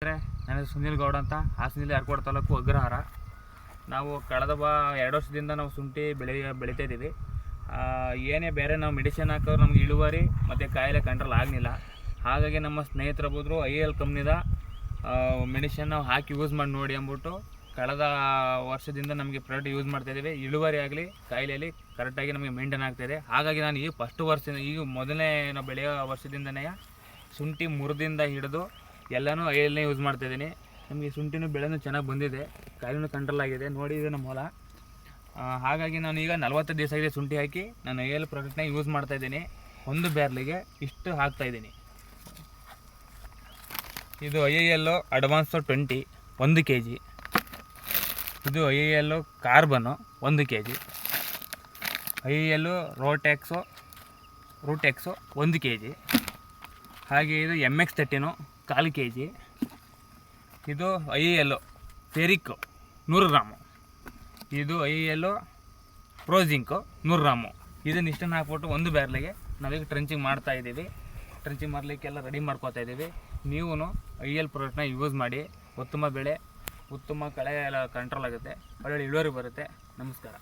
ನನ್ನ ಸುನಿಲ್ ಗೌಡ ಅಂತ ಹಾಸನದಲ್ಲಿ ಅರಕೋಟ ತಾಲೂಕು ಅಗ್ರಹಾರ. ನಾವು ಕಳೆದ 2 ವರ್ಷದಿಂದ ನಾವು ಶುಂಠಿ ಬೆಳೀತಾ ಇದ್ದೀವಿ. ಏನೇ ಬೇರೆ ನಾವು ಮೆಡಿಸಿನ್ ಹಾಕೋರು ನಮ್ಗೆ ಇಳುವರಿ ಮತ್ತು ಕಾಯಿಲೆ ಕಂಟ್ರೋಲ್ ಆಗಲಿಲ್ಲ. ಹಾಗಾಗಿ ನಮ್ಮ ಸ್ನೇಹಿತರು ಬಂದರು IAL ಕಂಪ್ನಿದ ಮೆಡಿಸಿನ್ ನಾವು ಹಾಕಿ ಯೂಸ್ ಮಾಡಿ ನೋಡಿ ಅಂದ್ಬಿಟ್ಟು ಕಳೆದ ವರ್ಷದಿಂದ ನಮಗೆ ಪ್ರಾಡಕ್ಟ್ ಯೂಸ್ ಮಾಡ್ತಾಯಿದ್ದೀವಿ. ಇಳುವರಿ ಆಗಲಿ ಕಾಯಿಲೆಯಲ್ಲಿ ಕರೆಕ್ಟಾಗಿ ನಮಗೆ ಮೇಂಟೈನ್ ಆಗ್ತಾಯಿದೆ. ಹಾಗಾಗಿ ನಾನು ಈ ಫಸ್ಟ್ ವರ್ಷದಿಂದ ಈಗ ಮೊದಲನೇ ನಾವು ಬೆಳೆಯೋ ವರ್ಷದಿಂದನೇ ಶುಂಠಿ ಮುರಿದಿಂದ ಹಿಡಿದು ಎಲ್ಲನೂ IALನೇ ಯೂಸ್ ಮಾಡ್ತಾಯಿದ್ದೀನಿ. ನಮಗೆ ಶುಂಠಿನೂ ಬೆಳೆನೂ ಚೆನ್ನಾಗಿ ಬಂದಿದೆ, ಕಾಯಿಲೆನೂ ಕಂಟ್ರೋಲ್ ಆಗಿದೆ. ನೋಡಿ ಇದು ನಮ್ಮ ಹೊಲ. ಹಾಗಾಗಿ ನಾನು ಈಗ 40 ದಿವಸ ಆಗಿದೆ ಶುಂಠಿ ಹಾಕಿ ನಾನು IAL ಪ್ರಾಡಕ್ಟ್ನ ಯೂಸ್ ಮಾಡ್ತಾಯಿದ್ದೀನಿ. ಒಂದು ಬ್ಯಾರ್ಲಿಗೆ ಇಷ್ಟು ಹಾಕ್ತಾಯಿದ್ದೀನಿ. ಇದು IAL ಅಡ್ವಾನ್ಸ್ 20 1 kg. ಇದು IAL carbon 1 kg. IAL ರೂಟೆಕ್ಸು 1 kg. ಹಾಗೆ ಇದು MX 13 1/4 kg. ಇದು IAL ಫೆರಿಕ್ 100 ಗ್ರಾಮು. ಇದು IAL ಪ್ರೋಜಿಂಕು 100 ಗ್ರಾಮು. ಇದನ್ನು ಇಷ್ಟನ್ನು ಹಾಕ್ಬಿಟ್ಟು ಒಂದು ಬ್ಯಾರ್ಲಿಗೆ ನಾವೀಗ ಟ್ರಂಚಿಂಗ್ ಮಾಡ್ತಾಯಿದ್ದೀವಿ. ಟ್ರಂಚಿಂಗ್ ಮಾಡಲಿಕ್ಕೆಲ್ಲ ರೆಡಿ ಮಾಡ್ಕೋತಾ ಇದ್ದೀವಿ. ನೀವು IAL ಪ್ರಾಡಕ್ಟ್ನ ಯೂಸ್ ಮಾಡಿ. ಉತ್ತಮ ಬೆಳೆ, ಉತ್ತಮ ಕಳೆ ಎಲ್ಲ ಕಂಟ್ರೋಲ್ ಆಗುತ್ತೆ, ಒಳ್ಳೆ ಇಳುವರಿ ಬರುತ್ತೆ. ನಮಸ್ಕಾರ.